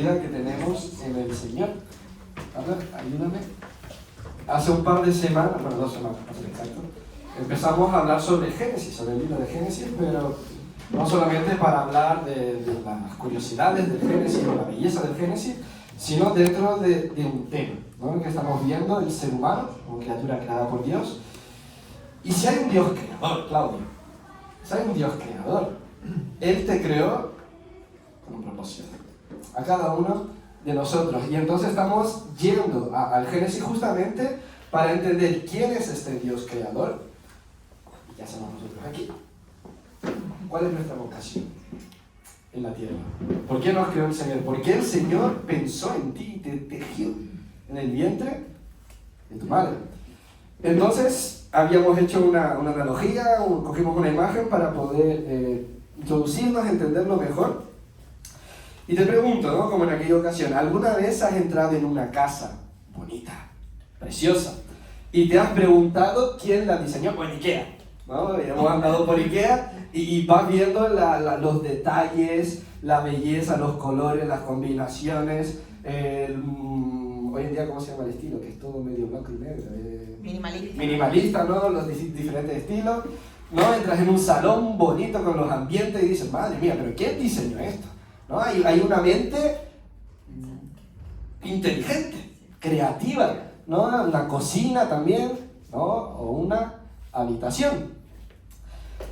vida que tenemos en el Señor. A ver, ayúdame. Hace un par de semanas, bueno, 2 semanas, para ser exacto, empezamos a hablar sobre Génesis, sobre el libro de Génesis, pero no solamente para hablar de las curiosidades del Génesis o la belleza del Génesis, sino dentro de un tema, ¿no? Que estamos viendo, el ser humano, como criatura creada por Dios. Y si hay un Dios creador, Claudio, si hay un Dios creador, Él te creó con un propósito, a cada uno de nosotros. Y entonces estamos yendo al Génesis justamente para entender quién es este Dios creador y qué hacemos nosotros aquí. ¿Cuál es nuestra vocación en la tierra? ¿Por qué nos creó el Señor? ¿Por qué el Señor pensó en ti y te tejió en el vientre de tu madre? Entonces, habíamos hecho una analogía, cogimos una imagen para poder introducirnos, entenderlo mejor. Y te pregunto, ¿no? Como en aquella ocasión, ¿alguna vez has entrado en una casa bonita, preciosa, y te has preguntado quién la diseñó? Pues IKEA, ¿no? Hemos andado por IKEA y vas viendo los detalles, la belleza, los colores, las combinaciones, hoy en día, ¿cómo se llama el estilo? Que es todo medio blanco y negro. Minimalista. Minimalista, ¿no? Los diferentes estilos, ¿no? Entras en un salón bonito con los ambientes y dices, madre mía, ¿pero quién diseñó esto? ¿No? Hay una mente inteligente, creativa, ¿no? Una cocina también, ¿no? O una habitación.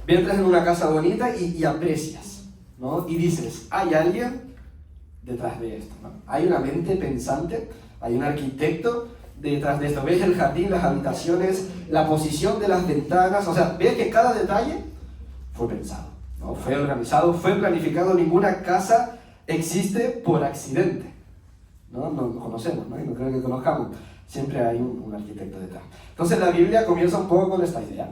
Entras en una casa bonita y aprecias, ¿no? Y dices, hay alguien detrás de esto, ¿no? Hay una mente pensante, hay un arquitecto detrás de esto. Ves el jardín, las habitaciones, la posición de las ventanas, o sea, ves que cada detalle fue pensado, ¿no? Fue organizado, fue planificado. Ninguna casa existe por accidente, ¿no? No conocemos, ¿no? Y no creo que conozcamos. Siempre hay un arquitecto detrás. Entonces la Biblia comienza un poco con esta idea,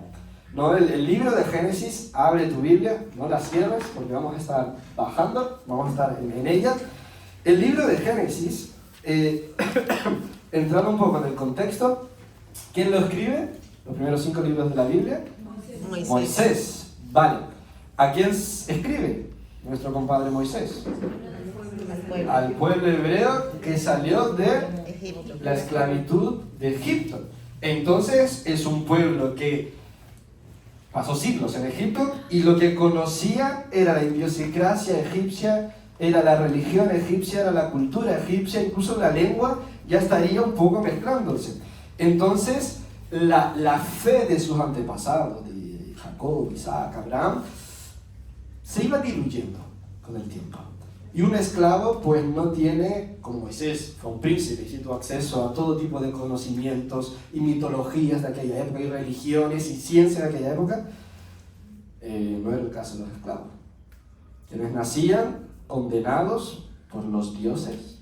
¿no? El libro de Génesis, abre tu Biblia, no la cierres porque vamos a estar bajando, vamos a estar en ella. El libro de Génesis, entrando un poco en el contexto, ¿quién lo escribe? Los primeros 5 libros de la Biblia. Moisés. Vale. ¿A quién escribe? Nuestro compadre Moisés. Al pueblo hebreo que salió de la esclavitud de Egipto. Entonces es un pueblo que pasó siglos en Egipto y lo que conocía era la idiosincrasia egipcia, era la religión egipcia, era la cultura egipcia, incluso la lengua ya estaría un poco mezclándose. Entonces la fe de sus antepasados, de Jacob, Isaac, Abraham, se iba diluyendo con el tiempo. Y un esclavo pues no tiene, como Moisés, fue un príncipe y tuvo acceso a todo tipo de conocimientos y mitologías de aquella época, y religiones y ciencia de aquella época. No era el caso de los esclavos, quienes nacían condenados por los dioses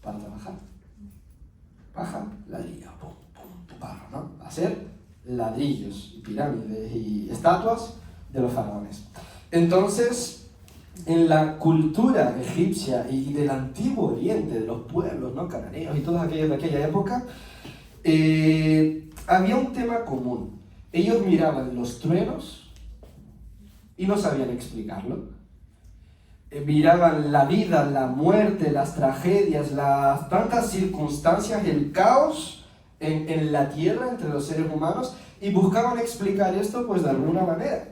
para trabajar. Paja, ladrillo, pum, pum, tu barro, ¿no? Hacer ladrillos, y pirámides y estatuas de los faraones. Entonces, en la cultura egipcia y del antiguo oriente, de los pueblos, ¿no? Cananeos y todos aquellos de aquella época, había un tema común. Ellos miraban los truenos y no sabían explicarlo. Miraban la vida, la muerte, las tragedias, las tantas circunstancias, el caos en la tierra entre los seres humanos, y buscaban explicar esto pues de alguna manera.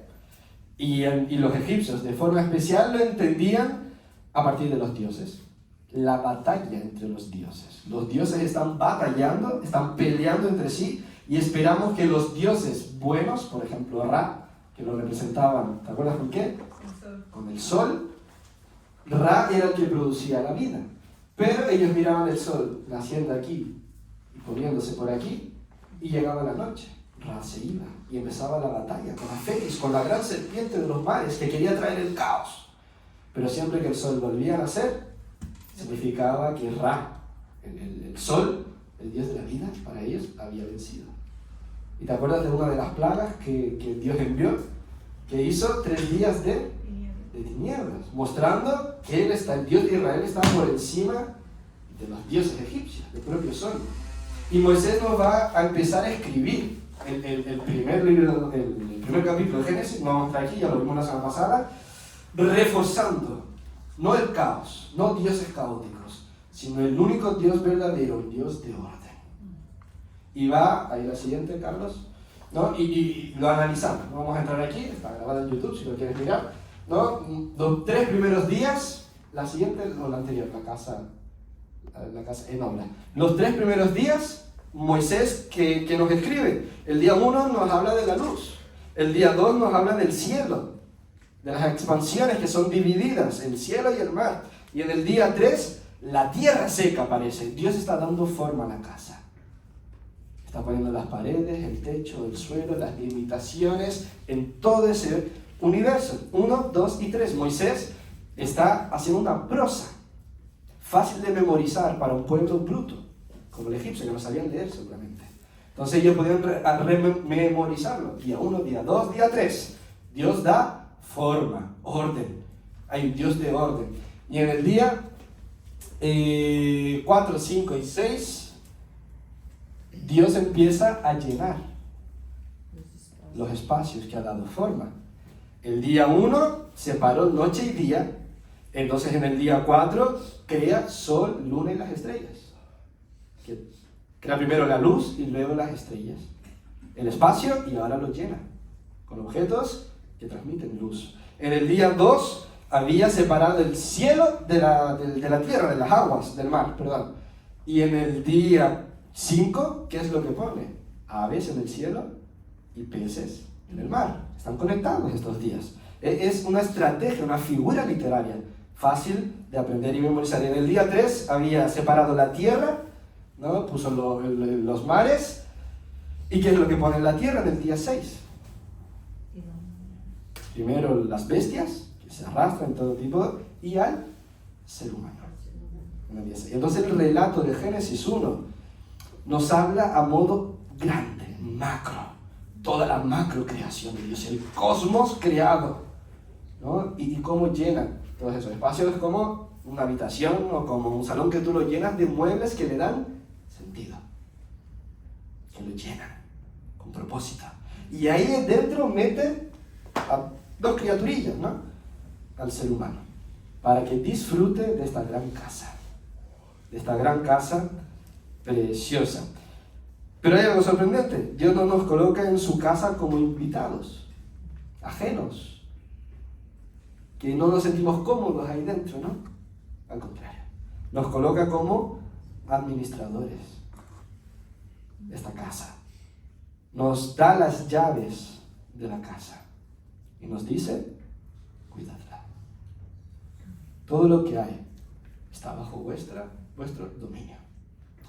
Y los egipcios de forma especial lo entendían a partir de los dioses. La batalla entre los dioses. Los dioses están batallando, están peleando entre sí, y esperamos que los dioses buenos, por ejemplo Ra, que lo representaban, ¿te acuerdas con qué? Con el sol. Ra era el que producía la vida. Pero ellos miraban el sol naciendo aquí y poniéndose por aquí, y llegaba la noche. Ra se iba y empezaba la batalla con Afenis, con la gran serpiente de los mares que quería traer el caos. Pero siempre que el sol volvía a nacer, significaba que Ra, el sol, el dios de la vida, para ellos había vencido. ¿Y te acuerdas de una de las plagas que Dios envió? Que hizo 3 días de tinieblas, mostrando que Él está, el Dios de Israel está por encima de los dioses egipcios, del propio sol. Y Moisés nos va a empezar a escribir el primer libro, el primer capítulo de Génesis. No vamos a estar aquí, ya lo vimos la semana pasada, reforzando No el caos, no dioses caóticos, sino el único Dios verdadero, el Dios de orden. Y va, ahí la siguiente, Carlos, ¿no? Y lo analizamos. No vamos a entrar aquí, está grabado en YouTube si lo quieres mirar, ¿no? Los 3 primeros días, la siguiente o la anterior, la casa en obra. Los 3 primeros días, Moisés que nos escribe. El día 1 nos habla de la luz. El día 2 nos habla del cielo, de las expansiones que son divididas, el cielo y el mar. Y en el día 3, la tierra seca aparece. Dios está dando forma a la casa. Está poniendo las paredes, el techo, el suelo, las limitaciones en todo ese universo. 1, 2 y 3. Moisés está haciendo una prosa fácil de memorizar para un pueblo bruto, como el egipcio, que no sabían leer seguramente. Entonces ellos podían memorizarlo. Día 1, día 2, día 3. Dios da forma, orden. Hay un Dios de orden. Y en el día 4, 5 y 6, Dios empieza a llenar los espacios que ha dado forma. El día 1 separó noche y día. Entonces en el día 4 crea sol, luna y las estrellas. Crea primero la luz y luego las estrellas. El espacio, y ahora lo llena con objetos que transmiten luz. En el día 2 había separado el cielo de la tierra, de las aguas, del mar, perdón. Y en el día 5, ¿qué es lo que pone? Aves en el cielo y peces en el mar. Están conectados estos días. Es una estrategia, una figura literaria fácil de aprender y memorizar. En el día 3 había separado la tierra, ¿no? Puso los mares. ¿Y qué es lo que pone en la tierra en el día 6? Primero las bestias, que se arrastran todo tipo, y al ser humano. En el día 6. Entonces el relato de Génesis 1 nos habla a modo grande, macro. Toda la macro creación de Dios, el cosmos creado, ¿no? Y cómo llenan todos esos espacios, como una habitación o como un salón que tú lo llenas de muebles que le dan sentido, que lo llenan con propósito. Y ahí dentro mete a 2 criaturillas, ¿no? Al ser humano, para que disfrute de esta gran casa preciosa. Pero hay algo sorprendente. Dios no nos coloca en su casa como invitados, ajenos, que no nos sentimos cómodos ahí dentro, ¿no? Al contrario, nos coloca como administradores de esta casa. Nos da las llaves de la casa y nos dice, cuidadla. Todo lo que hay está bajo vuestro dominio,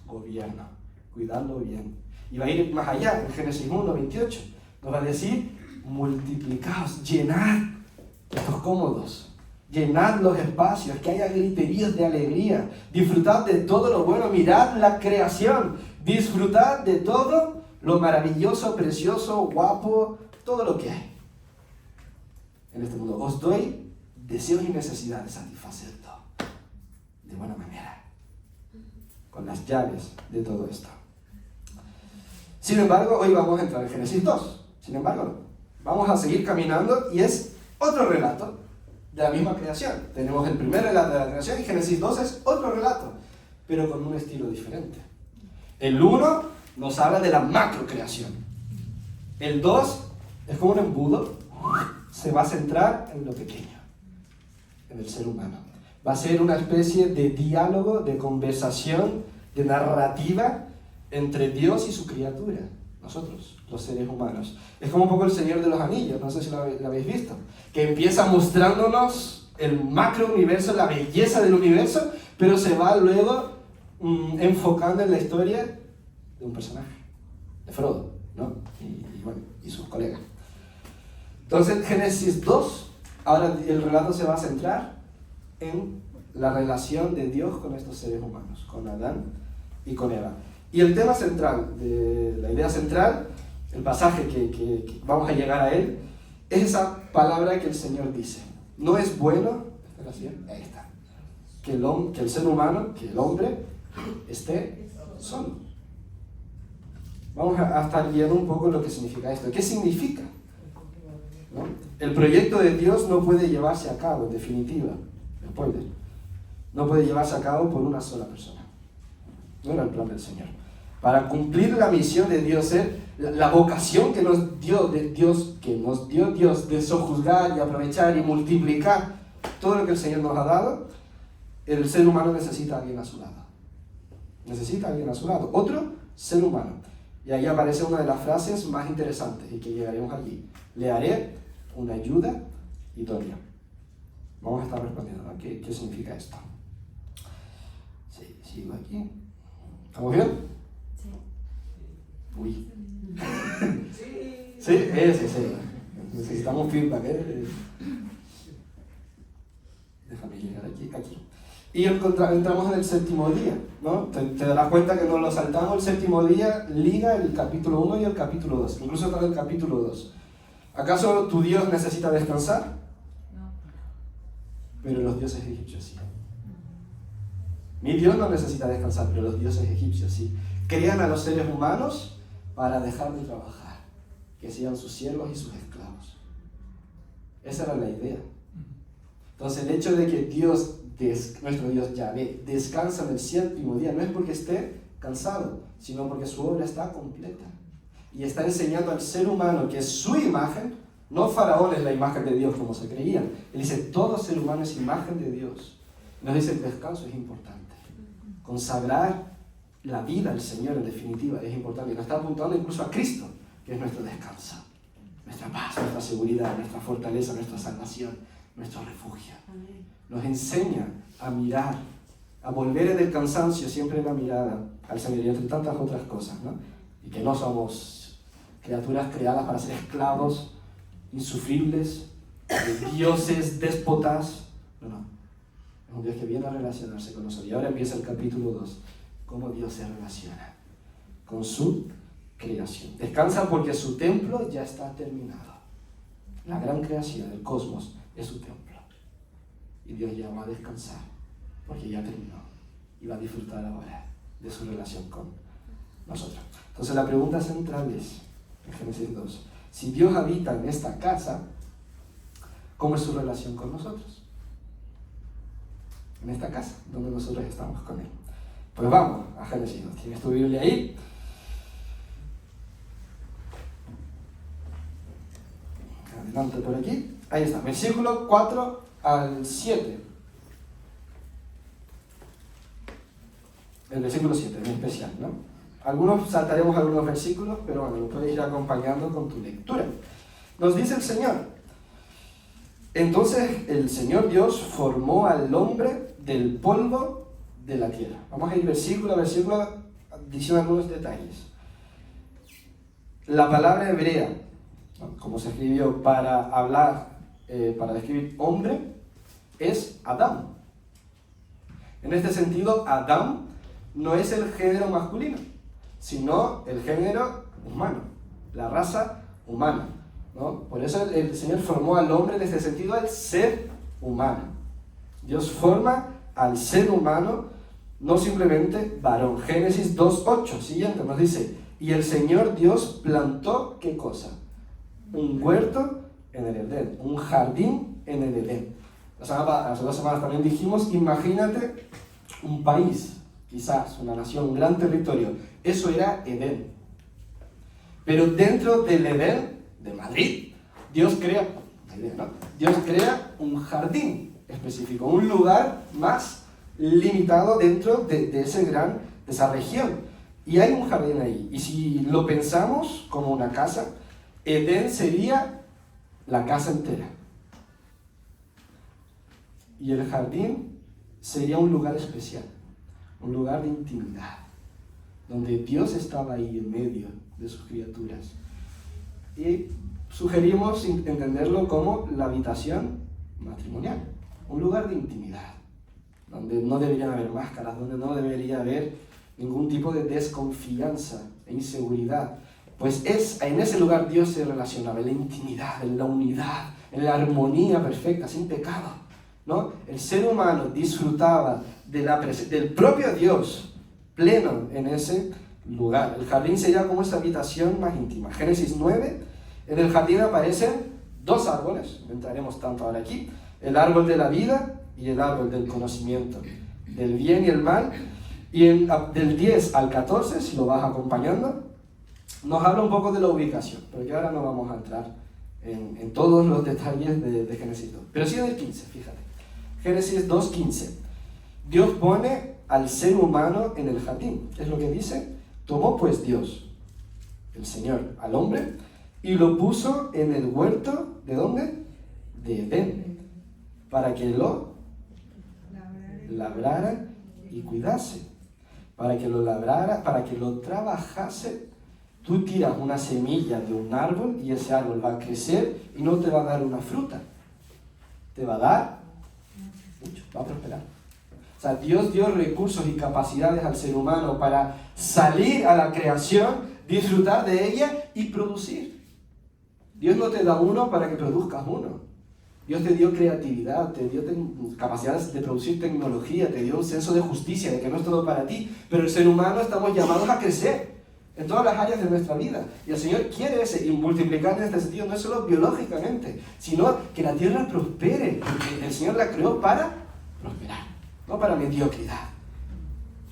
gobierno. Cuidarlo bien. Y va a ir más allá, en Génesis 1, 28. Nos va a decir, multiplicaos, llenad estos cómodos, llenad los espacios, que haya griteríos de alegría, disfrutad de todo lo bueno, mirad la creación, disfrutad de todo lo maravilloso, precioso, guapo, todo lo que hay en este mundo. Os doy deseos y necesidades de satisfacer todo, de buena manera, con las llaves de todo esto. Sin embargo, hoy vamos a entrar en Génesis 2. Sin embargo, vamos a seguir caminando y es otro relato de la misma creación. Tenemos el primer relato de la creación y Génesis 2 es otro relato, pero con un estilo diferente. El 1 nos habla de la macrocreación. El 2 es como un embudo, se va a centrar en lo pequeño, en el ser humano. Va a ser una especie de diálogo, de conversación, de narrativa entre Dios y su criatura, nosotros, los seres humanos. Es como un poco el Señor de los Anillos, no sé si lo habéis visto, que empieza mostrándonos el macro universo, la belleza del universo, pero se va luego enfocando en la historia de un personaje, de Frodo, ¿no? Y sus colegas. Entonces, Génesis 2, ahora el relato se va a centrar en la relación de Dios con estos seres humanos, con Adán y con Eva. Y el tema central, la idea central, el pasaje que vamos a llegar a él, es esa palabra que el Señor dice. No es bueno, ahí está, que el ser humano, que el hombre, esté solo. Vamos a estar viendo un poco lo que significa esto. ¿Qué significa? ¿No? El proyecto de Dios no puede llevarse a cabo, en definitiva. spoiler, no puede llevarse a cabo por una sola persona. No era el plan del Señor. Para cumplir la misión de Dios, la vocación que nos dio Dios de sojuzgar y aprovechar y multiplicar todo lo que el Señor nos ha dado, el ser humano necesita a alguien a su lado. Necesita a alguien a su lado. Otro ser humano. Y ahí aparece una de las frases más interesantes y que llegaremos allí. Le haré una ayuda idónea. Vamos a estar respondiendo a qué significa esto. Sí, sigo aquí. ¿Estamos bien? Sí. Uy. Sí, sí. Necesitamos feedback, ¿eh? Déjame llegar aquí. Y entramos en el séptimo día, ¿no? Te darás cuenta que nos lo saltamos. El séptimo día liga el capítulo 1 y el capítulo 2. Incluso está en el capítulo 2. ¿Acaso tu Dios necesita descansar? No. Pero los dioses egipcios sí. Mi Dios no necesita descansar, pero los dioses egipcios sí. Crean a los seres humanos para dejar de trabajar, que sean sus siervos y sus esclavos. Esa era la idea. Entonces el hecho de que nuestro Dios Yahvé descansa en el séptimo día no es porque esté cansado, sino porque su obra está completa. Y está enseñando al ser humano que es su imagen, no Faraón es la imagen de Dios como se creía. Él dice, todo ser humano es imagen de Dios. Nos dice, el descanso es importante. Consagrar la vida al Señor, en definitiva, es importante. Y nos está apuntando incluso a Cristo, que es nuestro descanso, nuestra paz, nuestra seguridad, nuestra fortaleza, nuestra salvación, nuestro refugio. Nos enseña a mirar, a volver en el cansancio siempre la mirada al Señor y entre tantas otras cosas, ¿no? Y que no somos criaturas creadas para ser esclavos, insufribles, dioses, déspotas. No. Es un Dios que viene a relacionarse con nosotros. Y ahora empieza el capítulo 2. Cómo Dios se relaciona con su creación. Descansa porque su templo ya está terminado. La gran creación, el cosmos, es su templo. Y Dios ya va a descansar porque ya terminó. Y va a disfrutar ahora de su relación con nosotros. Entonces la pregunta central es, en Génesis 2, si Dios habita en esta casa, ¿cómo es su relación con nosotros? En esta casa, donde nosotros estamos con Él. Pues vamos a Génesis 2. ¿Tienes tu Biblia ahí? Adelante por aquí. Ahí está, versículo 4 al 7. El versículo 7, en especial, ¿no? Saltaremos algunos versículos, pero bueno, lo puedes ir acompañando con tu lectura. Nos dice el Señor. Entonces el Señor Dios formó al hombre del polvo de la tierra. Vamos a ir versículo a versículo diciendo algunos detalles. La palabra hebrea, ¿no?, como se escribió para describir hombre, es Adán. En este sentido, Adán no es el género masculino, sino el género humano, la raza humana, ¿no? Por eso el Señor formó al hombre en este sentido, el ser humano. Dios forma al ser humano, no simplemente varón. Génesis 2:8, siguiente, nos dice, y el Señor Dios plantó, ¿qué cosa? Un huerto en el Edén, un jardín en el Edén. Hace 2 semanas también dijimos, imagínate un país, quizás una nación, un gran territorio. Eso era Edén. Pero dentro del Edén, de Madrid, Dios crea un jardín específico, un lugar más limitado dentro de esa región. Y hay un jardín ahí. Y si lo pensamos como una casa, Edén sería la casa entera. Y el jardín sería un lugar especial, un lugar de intimidad, donde Dios estaba ahí en medio de sus criaturas. Y sugerimos entenderlo como la habitación matrimonial, un lugar de intimidad, donde no deberían haber máscaras, donde no debería haber ningún tipo de desconfianza e inseguridad. Pues en ese lugar Dios se relacionaba, en la intimidad, en la unidad, en la armonía perfecta, sin pecado, ¿no? El ser humano disfrutaba del propio Dios pleno en ese lugar. El jardín sería como esa habitación más íntima. Génesis 9, en el jardín aparecen 2 árboles, no entraremos tanto ahora aquí, el árbol de la vida y el árbol del conocimiento del bien y el mal. Y del 10 al 14, si lo vas acompañando, nos habla un poco de la ubicación, pero que ahora no vamos a entrar en todos los detalles de Génesis 2. Pero sí en el 15, fíjate. Génesis 2:15. Dios pone al ser humano en el jardín. ¿Qué es lo que dice? Tomó pues Dios, el Señor, al hombre y lo puso en el huerto, ¿de dónde? De Edén, para que lo labrara y cuidase, para que lo labrara, para que lo trabajase. Tú tiras una semilla de un árbol y ese árbol va a crecer y no te va a dar una fruta, te va a dar mucho, va a prosperar. O sea, Dios dio recursos y capacidades al ser humano para salir a la creación, disfrutar de ella y producir. Dios no te da uno para que produzcas uno. Dios te dio creatividad, te dio capacidades de producir tecnología, te dio un senso de justicia, de que no es todo para ti. Pero el ser humano estamos llamados a crecer en todas las áreas de nuestra vida. Y el Señor quiere y multiplicar en este sentido, no es solo biológicamente, sino que la tierra prospere, porque el Señor la creó para prosperar, no para mediocridad,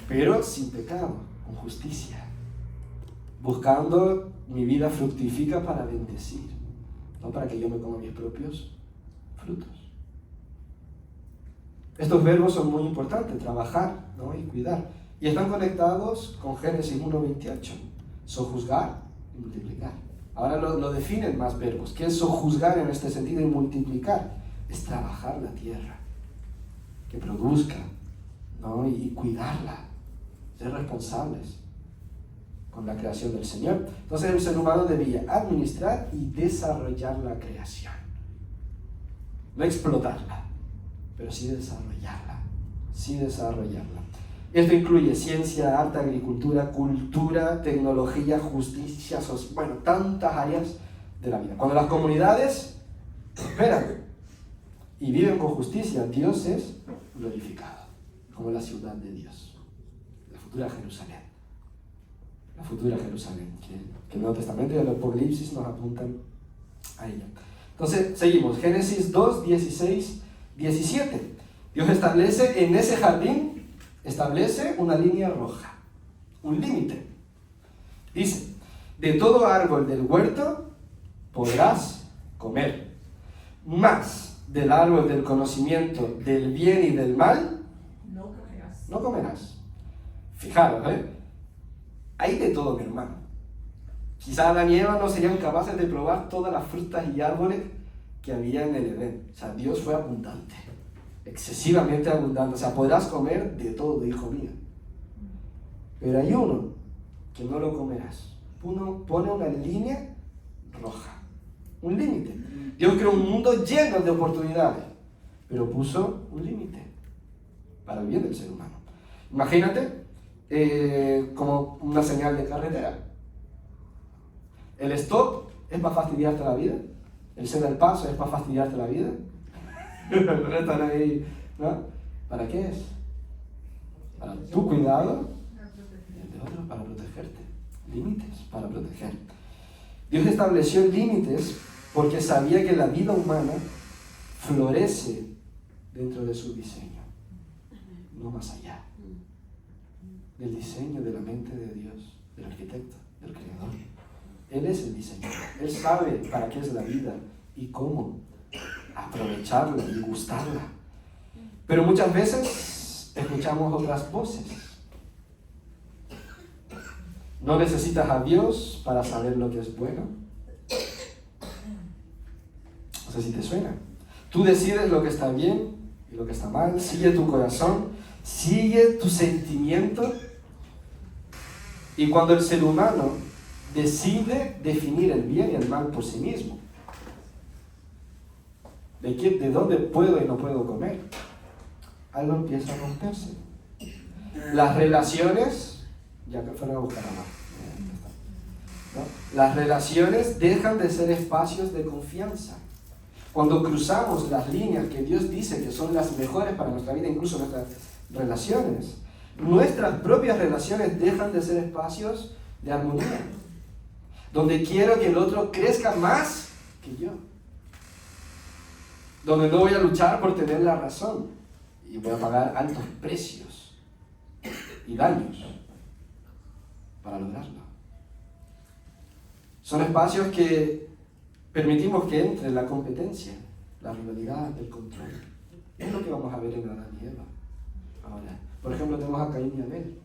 pero sin pecado, con justicia, buscando mi vida fructifica para bendecir, no para que yo me coma mis propios frutos. Estos verbos son muy importantes, trabajar, ¿no? Y cuidar, y están conectados con Génesis 1:28, sojuzgar y multiplicar. Ahora lo definen más verbos. ¿Qué es sojuzgar en este sentido y multiplicar? Es trabajar la tierra, que produzca, ¿no? Y cuidarla, ser responsables con la creación del Señor. Entonces el ser humano debía administrar y desarrollar la creación, no explotarla, pero sí desarrollarla, Esto incluye ciencia, arte, agricultura, cultura, tecnología, justicia, bueno, tantas áreas de la vida. Cuando las comunidades prosperan y viven con justicia, Dios es glorificado, como la ciudad de Dios, la futura Jerusalén. Que el Nuevo Testamento y el Apocalipsis nos apuntan a ella. Entonces, seguimos. Génesis 2, 16, 17. Dios establece en ese jardín, una línea roja, un límite. Dice, de todo árbol del huerto podrás comer, mas del árbol del conocimiento del bien y del mal no comerás. Fijaros, hay de todo, mi hermano. Quizá Adán y Eva no serían capaces de probar todas las frutas y árboles que había en el Edén. O sea, Dios fue abundante, excesivamente abundante. O sea, podrás comer de todo, hijo mío. Pero hay uno que no lo comerás. Uno pone una línea roja, un límite. Dios creó un mundo lleno de oportunidades, pero puso un límite para el bien del ser humano. Imagínate como una señal de carretera. El stop es para fastidiarte la vida. El ser el paso es para fastidiarte la vida. Están ahí, ¿no? ¿Para qué es? Para tu cuidado y el de otro para protegerte. Límites para proteger. Dios estableció límites porque sabía que la vida humana florece dentro de su diseño, no más allá del diseño de la mente de Dios, del arquitecto, del creador. Él es el diseñador. Él sabe para qué es la vida y cómo aprovecharla y gustarla. Pero muchas veces escuchamos otras voces. No necesitas a Dios para saber lo que es bueno. No sé si te suena. Tú decides lo que está bien y lo que está mal. Sigue tu corazón, sigue tu sentimiento. Y cuando el ser humano decide definir el bien y el mal por sí mismo, de dónde puedo y no puedo comer, algo empieza a romperse. Las relaciones, ya que fueron a buscar a más, ¿no? Las relaciones dejan de ser espacios de confianza. Cuando cruzamos las líneas que Dios dice que son las mejores para nuestra vida, incluso nuestras relaciones, nuestras propias relaciones dejan de ser espacios de armonía, donde quiero que el otro crezca más que yo, donde no voy a luchar por tener la razón, y voy a pagar altos precios y daños para lograrlo. Son espacios que permitimos que entre la competencia, la rivalidad, el control. Es lo que vamos a ver en Adán y Eva. Ahora, por ejemplo, tenemos a Caín y Abel,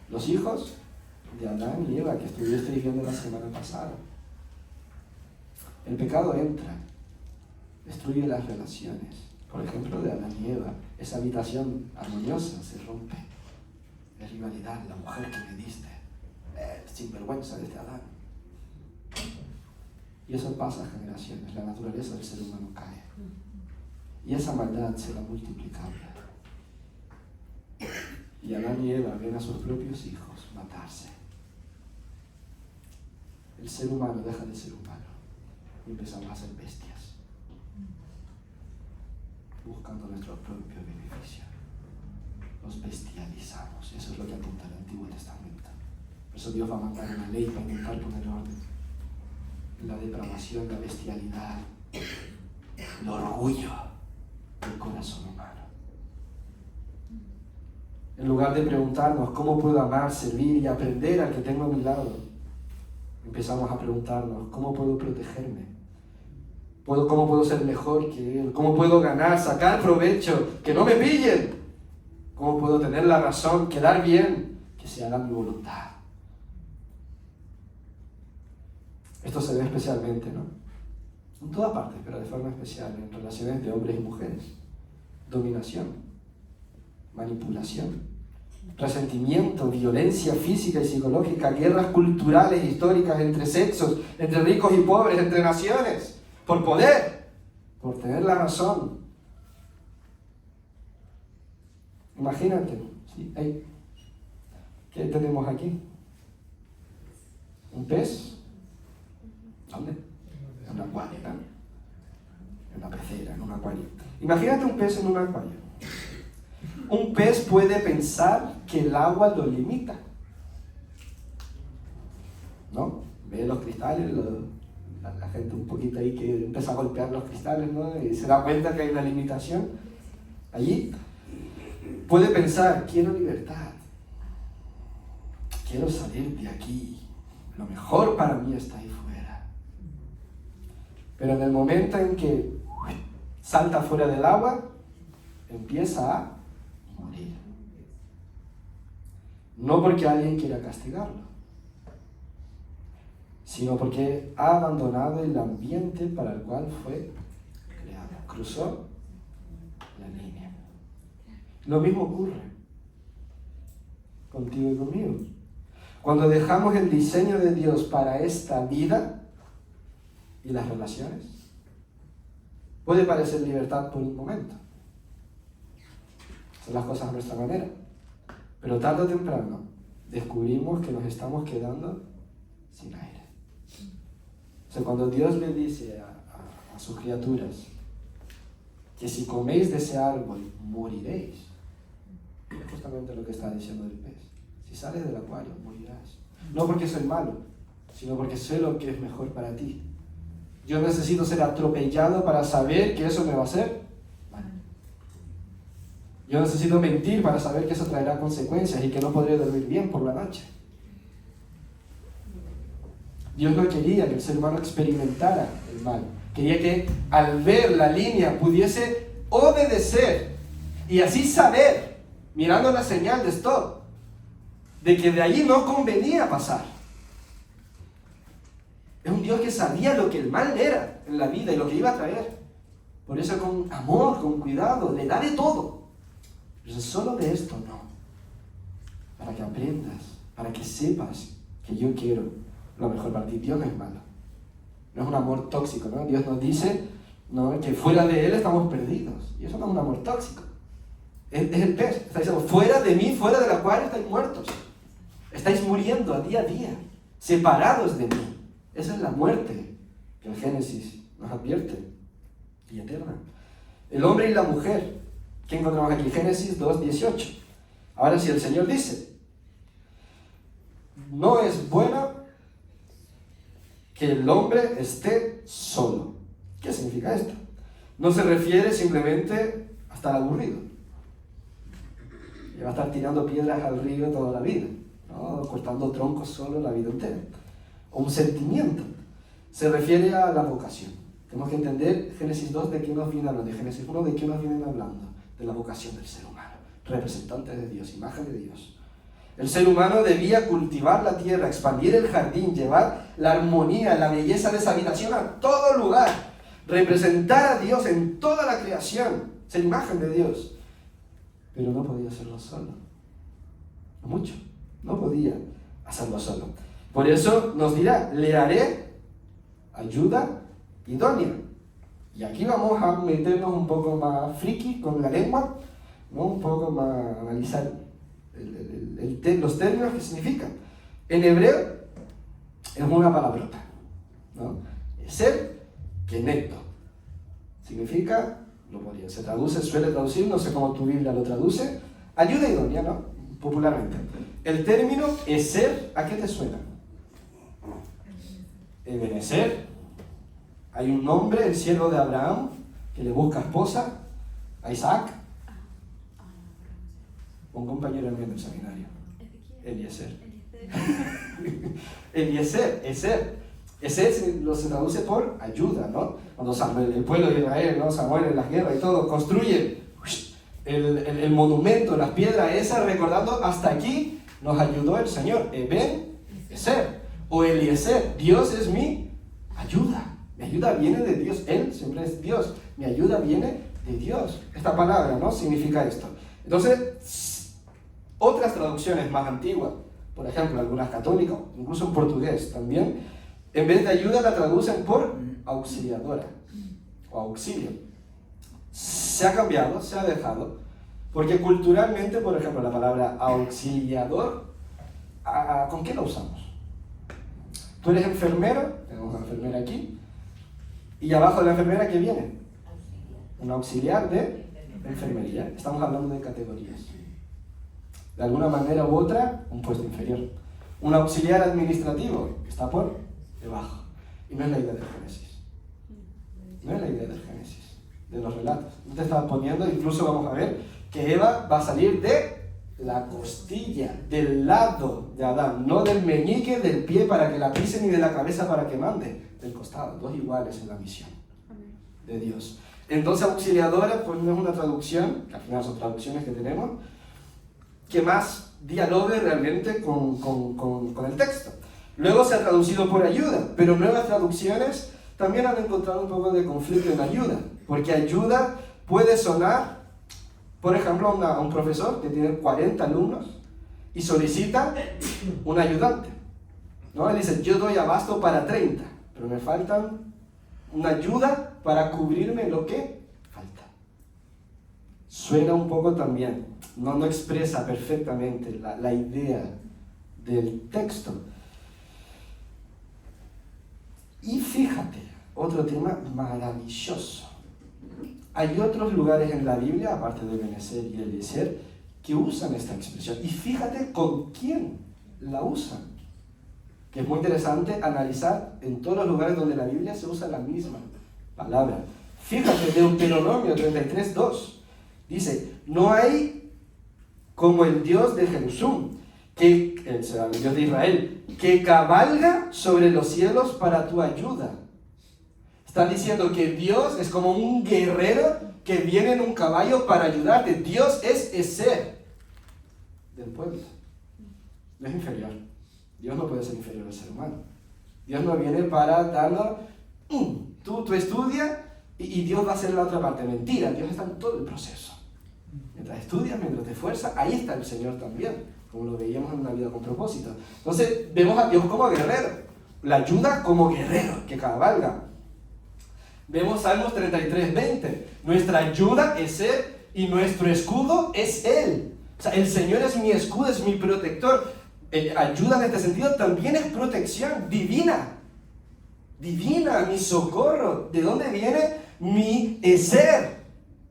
los hijos de Adán y Eva que estuvisteis viendo la semana pasada. El pecado entra, destruye las relaciones. Por ejemplo, de Adán y Eva, esa habitación armoniosa se rompe. La rivalidad, la mujer que me diste, sinvergüenza de este Adán. Y eso pasa a generaciones, la naturaleza del ser humano cae. Y esa maldad será multiplicable. Y Adán y Eva ven a sus propios hijos matarse. El ser humano deja de ser humano y empezamos a ser bestias, buscando nuestro propio beneficio. Nos bestializamos. Eso es lo que apunta el Antiguo Testamento. Por eso Dios va a mandar una ley para intentar poner orden. La depravación, la bestialidad, el orgullo del corazón humano. En lugar de preguntarnos cómo puedo amar, servir y aprender al que tengo a mi lado, empezamos a preguntarnos cómo puedo protegerme, cómo puedo ser mejor que él, cómo puedo ganar, sacar provecho, que no me pillen, cómo puedo tener la razón, quedar bien, que se haga mi voluntad. Esto se ve especialmente, ¿no? En toda parte, pero de forma especial en relaciones de hombres y mujeres. Dominación, manipulación, resentimiento, violencia física y psicológica, guerras culturales, históricas entre sexos, entre ricos y pobres, entre naciones, por poder, por tener la razón. Imagínate, ¿sí? ¿Qué tenemos aquí? ¿Un pez? ¿Dónde? En un acuario, ¿no? En una pecera, en un acuario. Imagínate un pez en un acuario. Un pez puede pensar que el agua lo limita, ¿no? Ve los cristales, la gente un poquito ahí que empieza a golpear los cristales, ¿no? Y se da cuenta que hay una limitación. Allí puede pensar, quiero libertad, quiero salir de aquí, lo mejor para mí está ahí fuera. Pero en el momento en que salta fuera del agua, empieza a morir. No porque alguien quiera castigarlo, sino porque ha abandonado el ambiente para el cual fue creado. Cruzó la línea. Lo mismo ocurre contigo y conmigo. Cuando dejamos el diseño de Dios para esta vida y las relaciones, puede parecer libertad por un momento. Hacer las cosas a nuestra manera. Pero tarde o temprano descubrimos que nos estamos quedando sin aire. O sea, cuando Dios le dice a sus criaturas que si coméis de ese árbol moriréis, es justamente lo que está diciendo el pez. Si sales del acuario, morirás. No porque soy malo, sino porque sé lo que es mejor para ti. Yo necesito ser atropellado para saber que eso me va a hacer mal. Yo necesito mentir para saber que eso traerá consecuencias y que no podré dormir bien por la noche. Dios no quería que el ser humano experimentara el mal. Quería que al ver la línea pudiese obedecer y así saber, mirando la señal de stop, de que de allí no convenía pasar. Es un Dios que sabía lo que el mal era en la vida y lo que iba a traer. Por eso con amor, con cuidado, le da de todo. Pero solo de esto no. Para que aprendas, para que sepas que yo quiero lo mejor para ti. Dios no es malo. No es un amor tóxico, ¿no? Dios nos dice, ¿no?, que fuera de Él estamos perdidos. Y eso no es un amor tóxico. Es el pez. Está diciendo, fuera de mí, fuera del acuario estáis muertos. Estáis muriendo a día, separados de mí. Esa es la muerte que el Génesis nos advierte, y eterna. El hombre y la mujer, ¿qué encontramos aquí? Génesis 2:18. Ahora si el Señor dice, no es bueno que el hombre esté solo. ¿Qué significa esto? No se refiere simplemente a estar aburrido. Y va a estar tirando piedras al río toda la vida, ¿no? Cortando troncos solo la vida entera. O un sentimiento. Se refiere a la vocación. Tenemos que entender Génesis 2 de qué nos viene hablando, de Génesis 1 de qué nos vienen hablando, de la vocación del ser humano, representante de Dios, imagen de Dios. El ser humano debía cultivar la tierra, expandir el jardín, llevar la armonía, la belleza de esa habitación a todo lugar, representar a Dios en toda la creación, ser imagen de Dios. Pero no podía hacerlo solo, no mucho, no podía hacerlo solo. Por eso nos dirá, le haré ayuda idónea. Y aquí vamos a meternos un poco más friki con la lengua, ¿no? Un poco más a analizar los términos que significan. En hebreo es una palabrota, ¿no? Ser kenecto. Significa, se traduce, suele traducir, no sé cómo tu Biblia lo traduce, ayuda idónea, ¿no? Popularmente. El término eser, ¿a qué te suena? Ebenezer. Hay un hombre, el siervo de Abraham, que le busca esposa a Isaac. Un compañero mío del seminario. Eliezer. Eliezer, Eser. Eser se traduce por ayuda, ¿no? Cuando el pueblo de Israel, ¿no? Samuel en las guerras y todo, construye el monumento, las piedras esas, recordando hasta aquí nos ayudó el Señor. Eben, Eser. O Eliezer, Dios es mi ayuda. Mi ayuda viene de Dios. Él siempre es Dios. Mi ayuda viene de Dios. Esta palabra, ¿no? Significa esto. Entonces, otras traducciones más antiguas, por ejemplo, algunas católicas, incluso en portugués también, en vez de ayuda la traducen por auxiliadora o auxilio. Se ha cambiado, se ha dejado, porque culturalmente, por ejemplo, la palabra auxiliador, ¿con qué la usamos? Tú eres enfermero, tenemos una enfermera aquí, y abajo de la enfermera, ¿qué viene? Un auxiliar de enfermería. Estamos hablando de categorías. De alguna manera u otra, un puesto inferior. Un auxiliar administrativo, que está por debajo. Y no es la idea del Génesis. No es la idea del Génesis, de los relatos. Te estaba poniendo, incluso vamos a ver, que Eva va a salir de la costilla, del lado de Adán, no del meñique, del pie para que la pise, ni de la cabeza para que mande, del costado, dos iguales en la misión de Dios. Entonces, auxiliadora, pues no es una traducción, que al final son traducciones que tenemos, que más dialogue realmente con el texto. Luego se ha traducido por ayuda, pero nuevas traducciones también han encontrado un poco de conflicto en ayuda, porque ayuda puede sonar, por ejemplo, a un profesor que tiene 40 alumnos y solicita un ayudante, ¿no? Él dice, yo doy abasto para 30, pero me faltan una ayuda para cubrirme lo que falta. Suena un poco también, no expresa perfectamente la idea del texto. Y fíjate, otro tema maravilloso. Hay otros lugares en la Biblia, aparte de Ebenezer y Eliezer, que usan esta expresión. Y fíjate con quién la usan. Que es muy interesante analizar en todos los lugares donde la Biblia se usa la misma palabra. Fíjate, Deuteronomio 33:2 dice, no hay como el Dios de Jerusum, el Dios de Israel, que cabalga sobre los cielos para tu ayuda. Está diciendo que Dios es como un guerrero que viene en un caballo para ayudarte. Dios es Eser del pueblo. No es inferior. Dios no puede ser inferior al ser humano. Dios no viene para darnos, tú estudia y Dios va a hacer la otra parte. Mentira, Dios está en todo el proceso. Mientras estudias, mientras te esfuerzas, ahí está el Señor también, como lo veíamos en una vida con propósito. Entonces, vemos a Dios como guerrero. La ayuda como guerrero, que cabalga. Vemos Salmos 33:20. Nuestra ayuda es Él y nuestro escudo es Él. O sea, el Señor es mi escudo, es mi protector. Ayuda en este sentido también es protección divina. Divina, mi socorro. ¿De dónde viene mi Eser?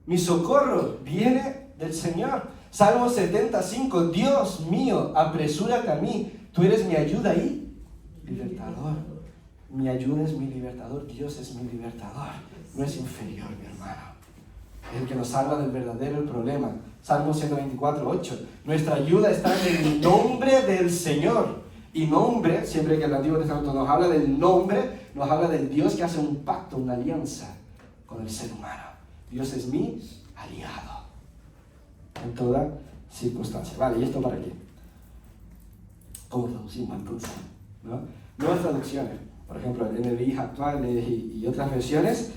Mi socorro viene del Señor. Salmo 75. Dios mío, apresúrate a mí. Tú eres mi ayuda y libertador. Mi ayuda es mi libertador, Dios es mi libertador, no es inferior, mi hermano. Es el que nos salva del verdadero problema. Salmo 124:8. Nuestra ayuda está en el nombre del Señor. Y nombre, siempre que el Antiguo Testamento nos habla del nombre, nos habla del Dios que hace un pacto, una alianza con el ser humano. Dios es mi aliado en toda circunstancia. Vale, ¿y esto para qué? ¿Cómo traducimos entonces? ¿No? Nuevas traducciones, por ejemplo, el NBI actual y otras versiones,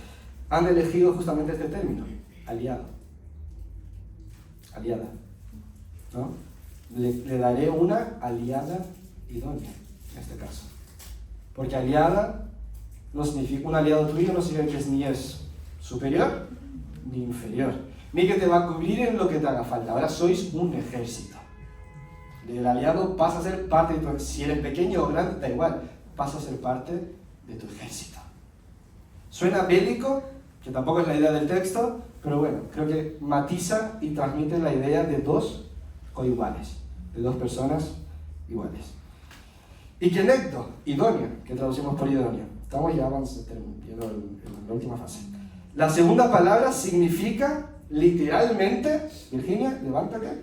han elegido justamente este término, aliado. Aliada. ¿No? Le daré una aliada idónea, en este caso. Porque aliada no significa, un aliado tuyo no significa que ni es superior ni inferior. Ni que te va a cubrir en lo que te haga falta. Ahora sois un ejército. El aliado pasa a ser parte de tu ejército. Si eres pequeño o grande, da igual. Pasa a ser parte de tu ejército. Suena bélico, que tampoco es la idea del texto, pero bueno, creo que matiza y transmite la idea de dos coiguales, de dos personas iguales. Y kenegdo, idónea, que traducimos por idónea. Estamos ya viendo en la última fase. La segunda palabra significa literalmente, Virginia, levántate,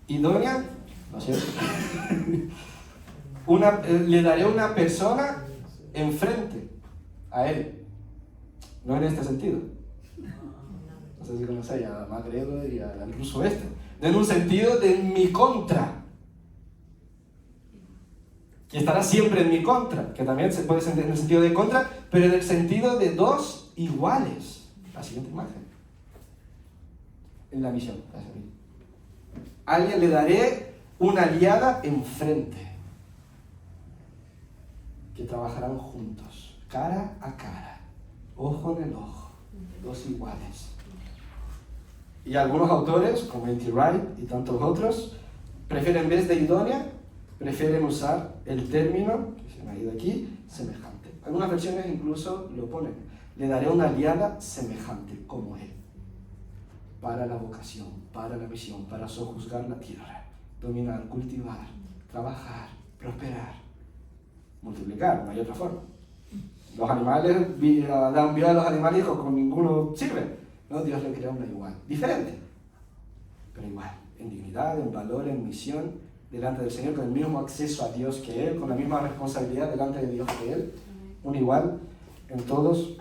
idónea, ¿no es cierto? Le daré una persona enfrente a él. No en este sentido. No sé si conocéis a MacGregor y al ruso este. No en un sentido de mi contra. Que estará siempre en mi contra. Que también se puede sentir en el sentido de contra, pero en el sentido de dos iguales. La siguiente imagen. En la misión. A alguien le daré una aliada enfrente. Que trabajarán juntos. Cara a cara. Ojo en el ojo. Dos iguales. Y algunos autores, como N.T. Wright y tantos otros, prefieren en vez de idónea, prefieren usar el término, que se me ha ido aquí, semejante. Algunas versiones incluso lo ponen. Le daré una aliada semejante, como él. Para la vocación, para la misión, para sojuzgar la tierra. Dominar, cultivar, trabajar, prosperar, multiplicar, no hay otra forma. Los animales, Adán vio a los animales y dijo, con ninguno sirve. No, Dios le creó una igual, diferente, pero igual, en dignidad, en valor, en misión, delante del Señor, con el mismo acceso a Dios que Él, con la misma responsabilidad delante de Dios que Él, un igual en todos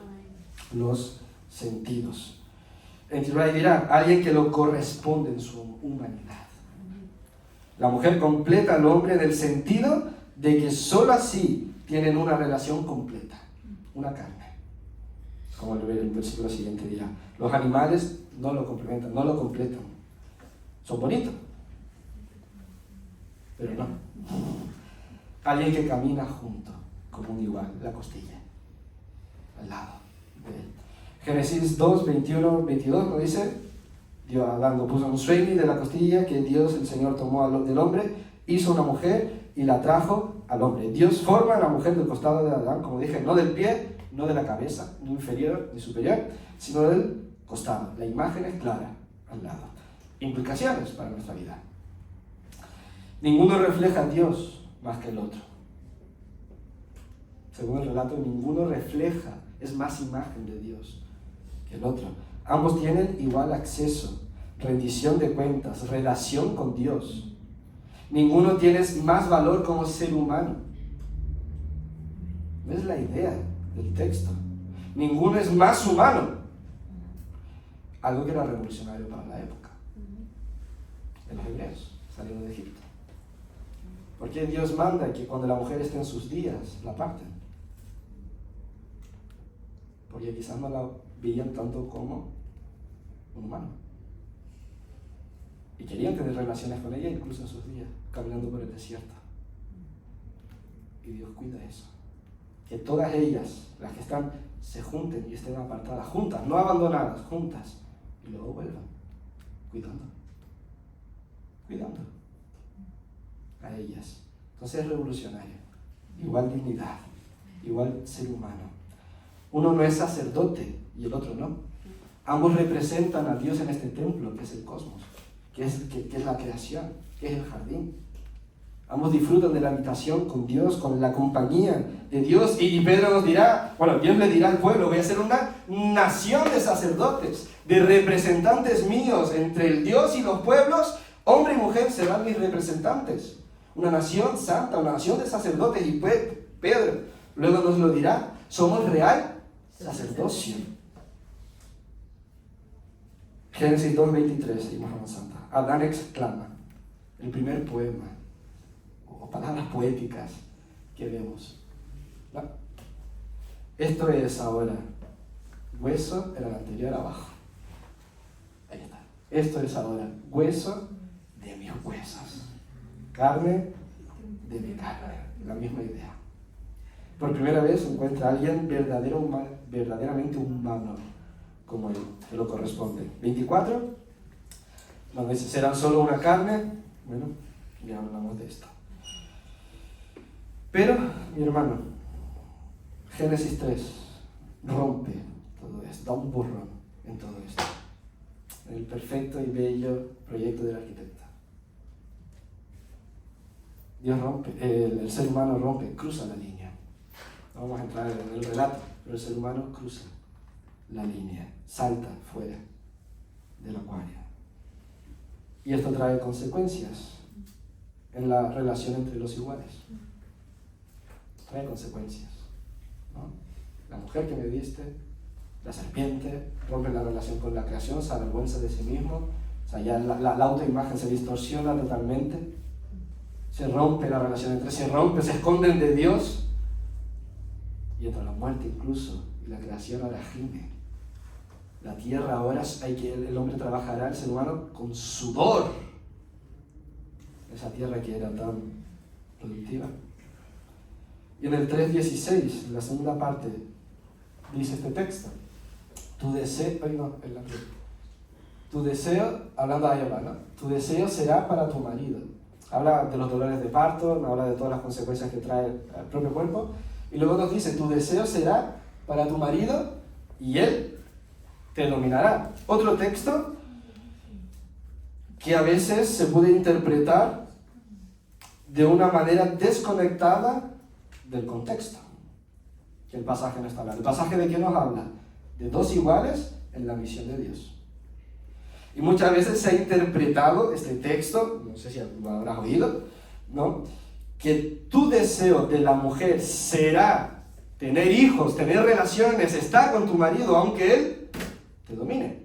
los sentidos. En Wright dirá, alguien que lo corresponde en su humanidad. La mujer completa al hombre en el sentido de que solo así tienen una relación completa, una carne. Como el versículo siguiente dirá, los animales no lo complementan, no lo completan. Son bonitos, pero no. Alguien que camina junto, como un igual, la costilla, al lado de él. Génesis 2, 21, 22 nos dice, Dios Adán lo puso en un sueño de la costilla que Dios, el Señor, tomó del hombre, hizo una mujer y la trajo al hombre. Dios forma a la mujer del costado de Adán, como dije, no del pie, no de la cabeza, ni inferior ni superior, sino del costado. La imagen es clara, al lado. Implicaciones para nuestra vida. Ninguno refleja a Dios más que el otro. Según el relato, ninguno refleja, es más imagen de Dios que el otro. Ambos tienen igual acceso, rendición de cuentas, relación con Dios. Ninguno tiene más valor como ser humano. No es la idea del texto. Ninguno es más humano. Algo que era revolucionario para la época. En los hebreos, saliendo de Egipto. ¿Por qué Dios manda que cuando la mujer esté en sus días la parten? Porque quizás no la veían tanto como un humano. Y querían tener relaciones con ella incluso en sus días, caminando por el desierto. Y Dios cuida eso. Que todas ellas, las que están, se junten y estén apartadas, juntas, no abandonadas, juntas, y luego vuelvan, cuidando a ellas. Entonces es revolucionario. Igual dignidad, igual ser humano. Uno no es sacerdote y el otro no. Ambos representan a Dios en este templo, que es el cosmos, que es la creación, que es el jardín. Ambos disfrutan de la habitación con Dios, con la compañía de Dios. Y Pedro nos dirá, bueno, Dios le dirá al pueblo, voy a ser una nación de sacerdotes, de representantes míos entre el Dios y los pueblos. Hombre y mujer serán mis representantes. Una nación santa, una nación de sacerdotes. Y Pedro luego nos lo dirá, somos real sacerdocio. Génesis 2:23, seguimos avanzando. Adán exclama, el primer poema, o palabras poéticas que vemos. ¿No? Esto es ahora hueso, era el anterior abajo. Ahí está. Esto es ahora hueso de mis huesos, carne de mi carne. La misma idea. Por primera vez se encuentra alguien verdaderamente humano como él, que lo corresponde. 24, donde dice, serán solo una carne. Bueno, ya hablamos de esto. Pero, mi hermano, Génesis 3 rompe todo esto, da un borrón en todo esto, en el perfecto y bello proyecto del arquitecto. Dios rompe, el ser humano rompe, cruza la línea. No vamos a entrar en el relato, pero el ser humano cruza la línea, salta fuera del acuario. Y esto trae consecuencias en la relación entre los iguales. Trae consecuencias, ¿no? La mujer que me diste, la serpiente, rompe la relación con la creación, se avergüenza de sí mismo, o sea, ya la autoimagen se distorsiona totalmente, se rompe la relación entre, se esconden de Dios, y entra la muerte incluso, y la creación ahora gime. La tierra ahora, el hombre trabajará, el ser humano, con sudor. Esa tierra que era tan productiva. Y en el 3:16, la segunda parte, dice este texto. Tu deseo, hablando a Eva, ¿no? Tu deseo será para tu marido. Habla de los dolores de parto, habla de todas las consecuencias que trae el propio cuerpo. Y luego nos dice, tu deseo será para tu marido y él te dominará. Otro texto que a veces se puede interpretar de una manera desconectada del contexto que el pasaje nos está hablando. ¿El pasaje de qué nos habla? De dos iguales en la misión de Dios. Y muchas veces se ha interpretado este texto, no sé si lo habrás oído, ¿no? Que tu deseo de la mujer será tener hijos, tener relaciones, estar con tu marido, aunque él te domine.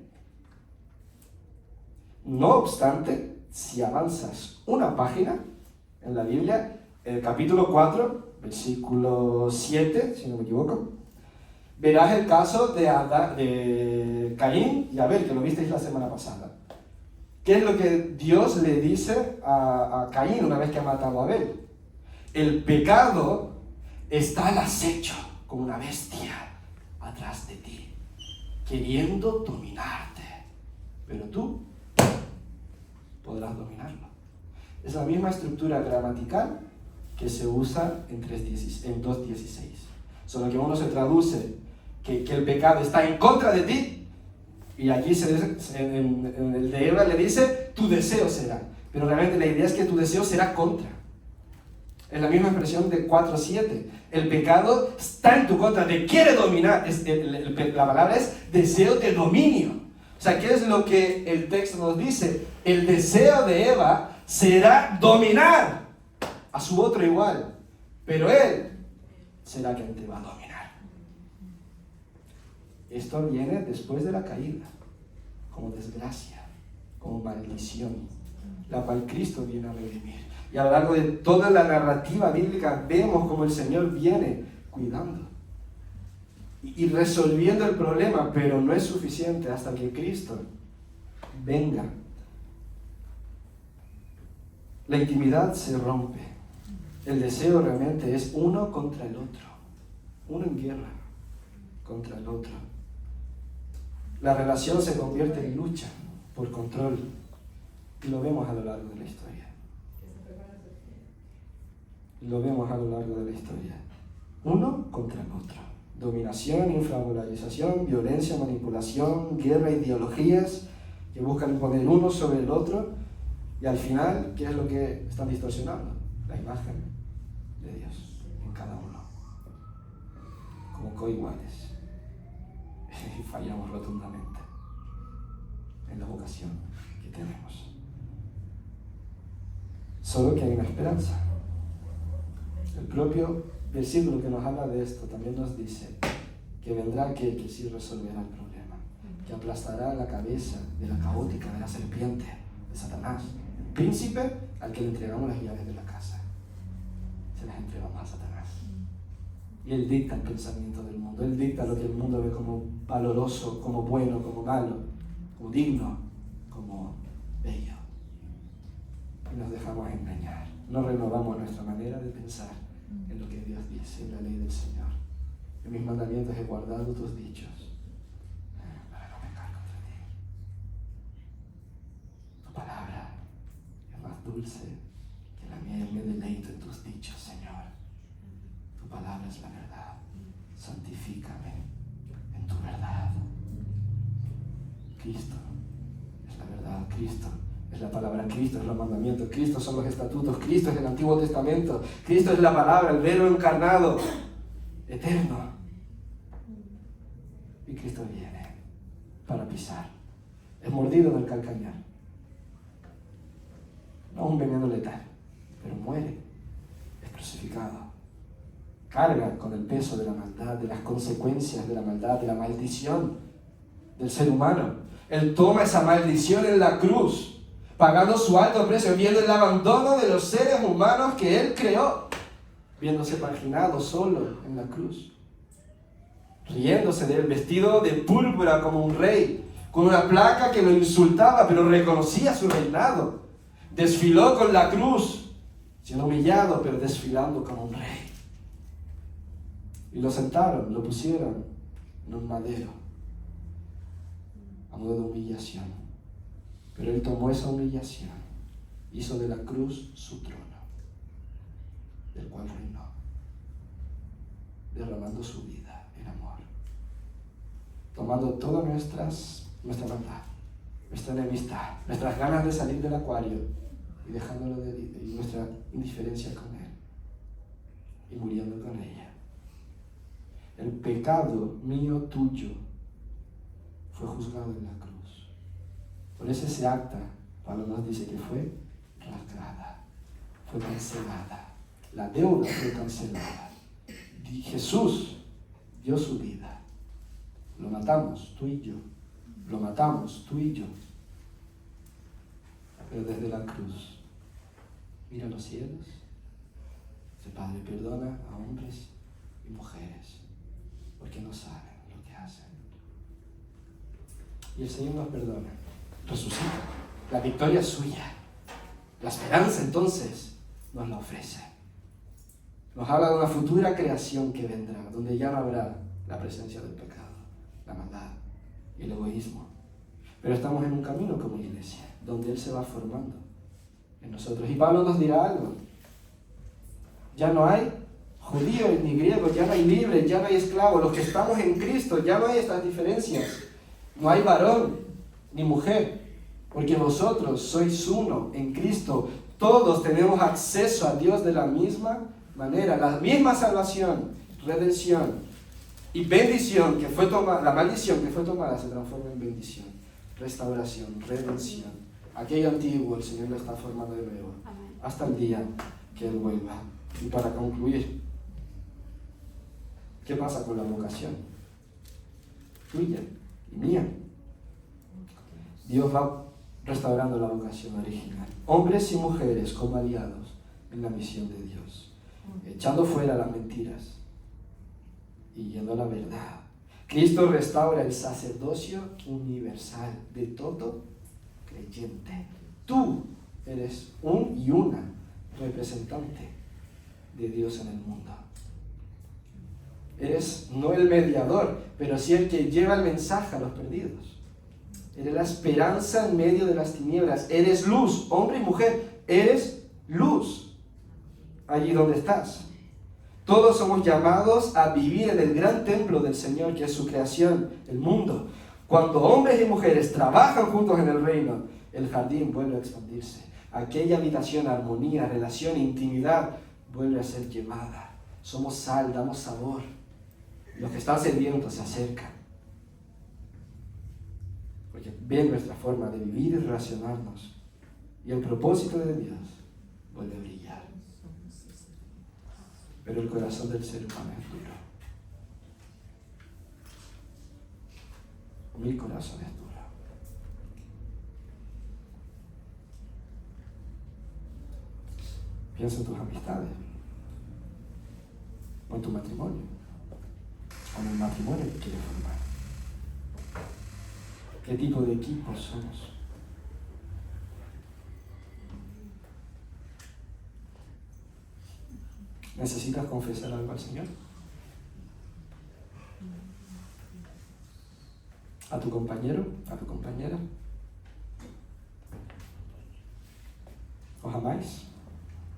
No obstante, si avanzas una página en la Biblia, el capítulo 4, versículo 7, si no me equivoco, verás el caso de Caín y Abel, que lo visteis la semana pasada. ¿Qué es lo que Dios le dice a Caín una vez que ha matado a Abel? El pecado está al acecho como una bestia atrás de ti, queriendo dominarte, pero tú podrás dominarlo. Es la misma estructura gramatical que se usa en 2:16, solo que uno se traduce que el pecado está en contra de ti, y aquí en el de Eva le dice tu deseo será, pero realmente la idea es que tu deseo será contra. Es la misma expresión de 4:7. El pecado está en tu contra, te quiere dominar. La palabra es deseo de dominio. O sea, ¿qué es lo que el texto nos dice? El deseo de Eva será dominar a su otro igual, pero él será quien te va a dominar. Esto viene después de la caída, como desgracia, como maldición, la cual Cristo viene a redimir. Y a lo largo de toda la narrativa bíblica vemos como el Señor viene cuidando y resolviendo el problema, pero no es suficiente hasta que Cristo venga. La intimidad se rompe. El deseo realmente es uno contra el otro, uno en guerra contra el otro. La relación se convierte en lucha por control, y lo vemos a lo largo de la historia. Lo vemos a lo largo de la historia. Uno contra el otro. Dominación, inframoralización, violencia, manipulación, guerra, ideologías que buscan imponer uno sobre el otro. Y al final, ¿qué es lo que están distorsionando? la imagen de Dios en cada uno, como coiguales. Y fallamos rotundamente en la vocación que tenemos. Solo que hay una esperanza. El propio versículo que nos habla de esto también nos dice que vendrá aquel que sí resolverá el problema, que aplastará la cabeza de la caótica, de la serpiente, de Satanás, el príncipe al que le entregamos las llaves de la casa. Se las entregamos a Satanás. Y él dicta el pensamiento del mundo, él dicta lo que el mundo ve como valoroso, como bueno, como malo, como digno, como bello. Y nos dejamos engañar. No renovamos nuestra manera de pensar en lo que Dios dice, en la ley del Señor. En mis mandamientos he guardado tus dichos para no pecar contra ti. Tu palabra es más dulce que la miel, me deleito en tus dichos, Señor. Tu palabra es la verdad. Santifícame en tu verdad. Cristo es la verdad, Cristo es la palabra, Cristo es los mandamientos, Cristo son los estatutos, Cristo es el Antiguo Testamento, Cristo es la palabra, el Verbo encarnado, eterno. Y Cristo viene para pisar. Es mordido del calcañar. No un veneno letal, pero muere, es crucificado. Carga con el peso de la maldad, de las consecuencias de la maldad, de la maldición del ser humano. Él toma esa maldición en la cruz, pagando su alto precio, viendo el abandono de los seres humanos que Él creó, viéndose marginado solo en la cruz, riéndose de él, vestido de púrpura como un rey, con una placa que lo insultaba, pero reconocía su reinado. Desfiló con la cruz, siendo humillado, pero desfilando como un rey. Y lo sentaron, lo pusieron en un madero, a modo de humillación. Pero él tomó esa humillación, hizo de la cruz su trono, del cual reinó, derramando su vida en amor, tomando toda nuestra maldad, nuestra enemistad, nuestras ganas de salir del acuario y dejándolo y nuestra indiferencia con él y muriendo con ella. El pecado mío, tuyo, fue juzgado en la cruz. Por eso ese acta, Pablo nos dice que fue rasgada, fue cancelada. La deuda fue cancelada. Y Jesús dio su vida. Lo matamos, tú y yo. Lo matamos, tú y yo. Pero desde la cruz, mira los cielos. Dice, Padre, perdona a hombres y mujeres, porque no saben lo que hacen. Y el Señor nos perdona, resucita. La victoria es suya. La esperanza entonces nos la ofrece. Nos habla de una futura creación que vendrá, donde ya no habrá la presencia del pecado, la maldad y el egoísmo. Pero estamos en un camino como iglesia, donde Él se va formando en nosotros. Y Pablo nos dirá algo. Ya no hay judíos ni griegos, ya no hay libres, ya no hay esclavos. Los que estamos en Cristo, ya no hay estas diferencias. No hay varón ni mujer, porque vosotros sois uno en Cristo. Todos tenemos acceso a Dios de la misma manera, la misma salvación, redención y bendición que fue tomada. La maldición que fue tomada se transforma en bendición, restauración, redención. Aquello antiguo el Señor lo está formando de nuevo. Amén. Hasta el día que Él vuelva. Y para concluir, ¿qué pasa con la vocación? Tuya y mía. Dios va restaurando la vocación original. Hombres y mujeres como aliados en la misión de Dios, echando fuera las mentiras y yendo a la verdad. Cristo restaura el sacerdocio universal de todo creyente. Tú eres un y una representante de Dios en el mundo. Eres no el mediador, pero sí el que lleva el mensaje a los perdidos. Eres la esperanza en medio de las tinieblas. Eres luz, hombre y mujer. Eres luz allí donde estás. Todos somos llamados a vivir en el gran templo del Señor, que es su creación, el mundo. Cuando hombres y mujeres trabajan juntos en el reino, el jardín vuelve a expandirse. aquella habitación, armonía, relación, intimidad, vuelve a ser llevada. Somos sal, damos sabor. Los que están sedientos se acercan. Porque ven nuestra forma de vivir y relacionarnos. Y el propósito de Dios vuelve a brillar. Pero el corazón del ser humano es duro. Mi corazón es duro. Piensa en tus amistades, o en tu matrimonio, o en el matrimonio que quieres formar. ¿Qué tipo de equipo somos? ¿Necesitas confesar algo al Señor? ¿A tu compañero? ¿A tu compañera? ¿Os amáis?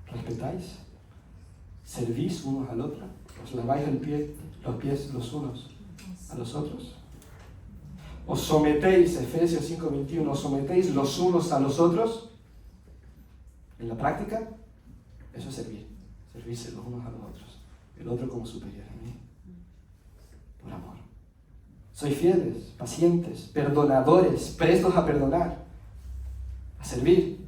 ¿Respetáis? ¿Servís unos al otro? ¿Os laváis los pies los unos a los otros? ¿Os sometéis, Efesios 5:21, os sometéis los unos a los otros? En la práctica, eso es servir. Servirse los unos a los otros. El otro como superior a mí. Por amor. Sois fieles, pacientes, perdonadores, prestos a perdonar, a servir.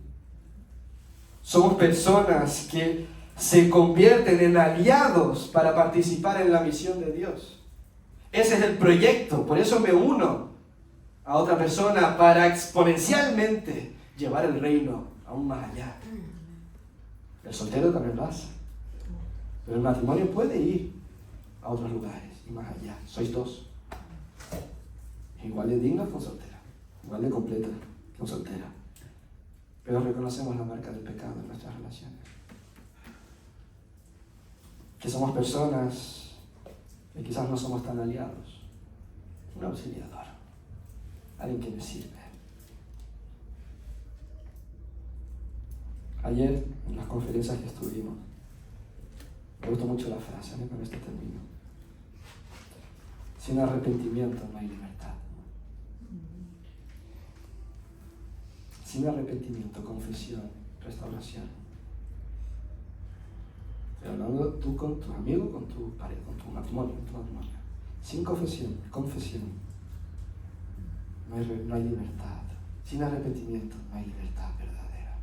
Somos personas que se convierten en aliados para participar en la misión de Dios. Ese es el proyecto, por eso me uno a otra persona para exponencialmente llevar el reino aún más allá. El soltero también lo hace, pero el matrimonio puede ir a otros lugares y más allá. Sois dos, igual de dignos con soltera, igual de completa con soltera, pero reconocemos la marca del pecado en nuestras relaciones. Que somos personas que quizás no somos tan aliados, un auxiliador, alguien que me sirve. Ayer, en las conferencias que estuvimos, me gustó mucho la frase, con esto termino. Sin arrepentimiento no hay libertad. Sin arrepentimiento, confesión, restauración. Estoy hablando tú con tu amigo, con tu pareja, con tu matrimonio, Sin confesión, no hay libertad. Sin arrepentimiento no hay libertad verdadera.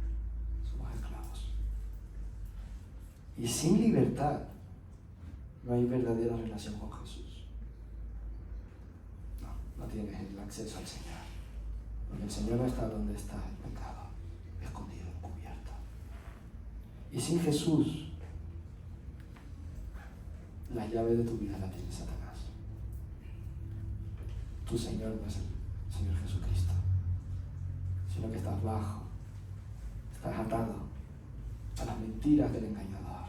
Somos esclavos. Y sin libertad no hay verdadera relación con Jesús. No tienes el acceso al Señor. Porque el Señor no está donde está el pecado, escondido, encubierto. Y sin Jesús, la llave de tu vida la tiene Satanás. Tu Señor no es el Señor Jesucristo, sino que estás bajo, estás atado a las mentiras del engañador,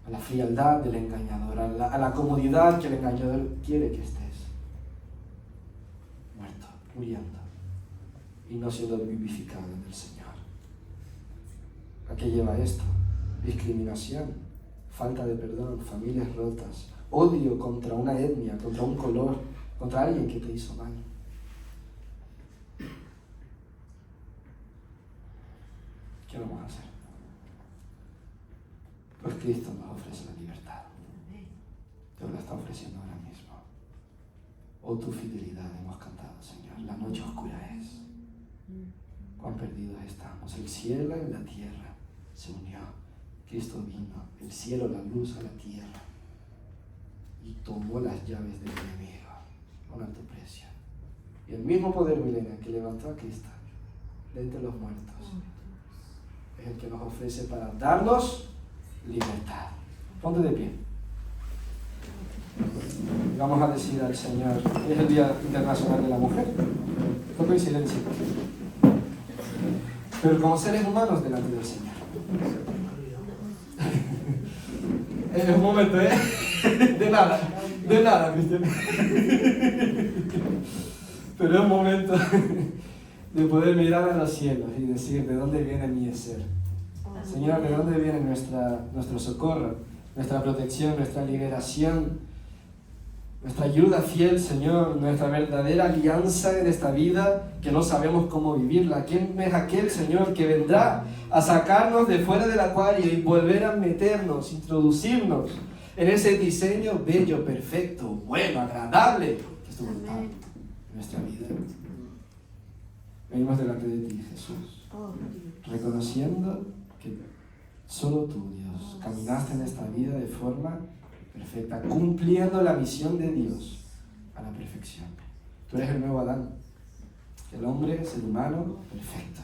a la frialdad del engañador, a la comodidad que el engañador quiere que estés. Muerto, muriendo, y no siendo vivificado en el Señor. ¿A qué lleva esto? Discriminación, falta de perdón, familias rotas, odio contra una etnia, contra un color, contra alguien que te hizo mal. ¿Qué vamos a hacer? Pues Cristo nos ofrece la libertad. Te la está ofreciendo ahora mismo. Oh, tu fidelidad hemos cantado, Señor. La noche oscura es. Cuán perdidos estamos. El cielo y la tierra se unió. Cristo vino, el cielo, la luz a la tierra, y tomó las llaves del enemigo a un alto precio. Y el mismo poder, Milena, que levantó a Cristo de entre los muertos, es el que nos ofrece para darnos libertad. Ponte de pie. Vamos a decir al Señor, es el Día Internacional de la Mujer. Fue coincidencia. Pero como seres humanos delante del Señor. Es un momento, ¿eh? De nada, Cristian. Pero es un momento de poder mirar a los cielos y decir, ¿de dónde viene mi ser? Señor, ¿de dónde viene nuestro socorro, nuestra protección, nuestra liberación? nuestra ayuda fiel, Señor, nuestra verdadera alianza en esta vida que no sabemos cómo vivirla. ¿Quién es aquel, Señor, que vendrá a sacarnos de fuera del acuario y volver a meternos, introducirnos en ese diseño bello, perfecto, bueno, agradable, que es tu voluntad en nuestra vida? Venimos delante de ti, Jesús, reconociendo que solo tú, Dios, caminaste en esta vida de forma perfecta, cumpliendo la misión de Dios a la perfección. Tú eres el nuevo Adán, el hombre, ser humano, perfecto.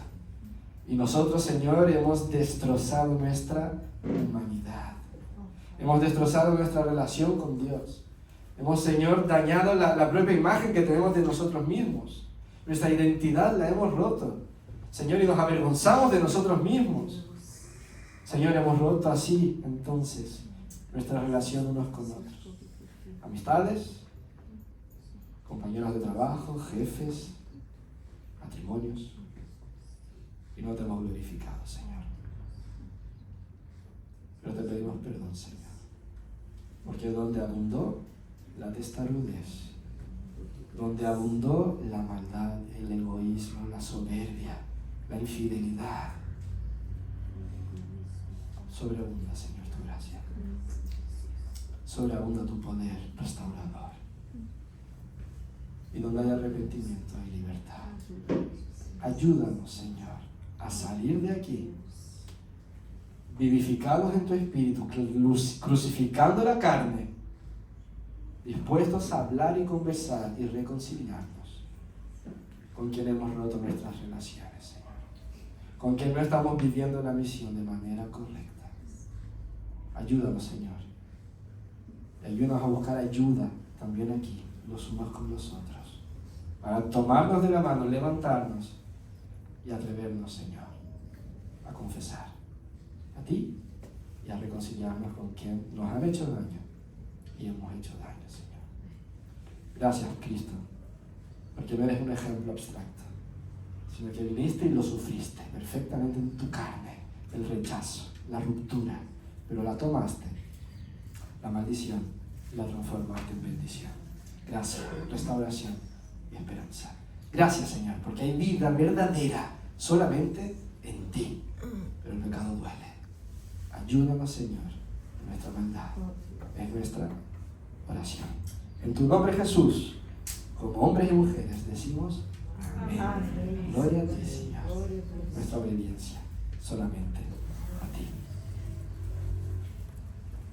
Y nosotros, Señor, hemos destrozado nuestra humanidad. Hemos destrozado nuestra relación con Dios. Hemos, Señor, dañado la propia imagen que tenemos de nosotros mismos. Nuestra identidad la hemos roto, Señor, y nos avergonzamos de nosotros mismos. Señor, hemos roto así, entonces, nuestra relación unos con otros. Amistades, compañeros de trabajo, jefes, matrimonios. Y no te hemos glorificado, Señor. Pero te pedimos perdón, Señor. Porque donde abundó la testarudez, donde abundó la maldad, el egoísmo, la soberbia, la infidelidad, sobreabunda, Señor, tu gracia. Sobreabunda tu poder restaurador. Y donde hay arrepentimiento hay libertad. Ayúdanos, Señor, a salir de aquí vivificados en tu espíritu, crucificando la carne, dispuestos a hablar y conversar y reconciliarnos con quien hemos roto nuestras relaciones, Señor, con quien no estamos viviendo la misión de manera correcta. Ayúdanos, Señor, y ayúdanos a buscar ayuda también aquí, los unos con los otros, para tomarnos de la mano, levantarnos y atrevernos, Señor, a confesar a ti y a reconciliarnos con quien nos han hecho daño y hemos hecho daño, Señor. Gracias, Cristo, porque no eres un ejemplo abstracto, sino que viniste y lo sufriste perfectamente en tu carne, el rechazo, la ruptura, pero la tomaste, la maldición, y la transformaste en bendición. Gracias, restauración y esperanza. Gracias, Señor, porque hay vida verdadera solamente en ti, pero el pecado duele. Ayúdanos, Señor, en nuestra maldad, en nuestra oración. En tu nombre, Jesús, como hombres y mujeres, decimos amén. Gloria a ti, Señor. Nuestra obediencia solamente a ti.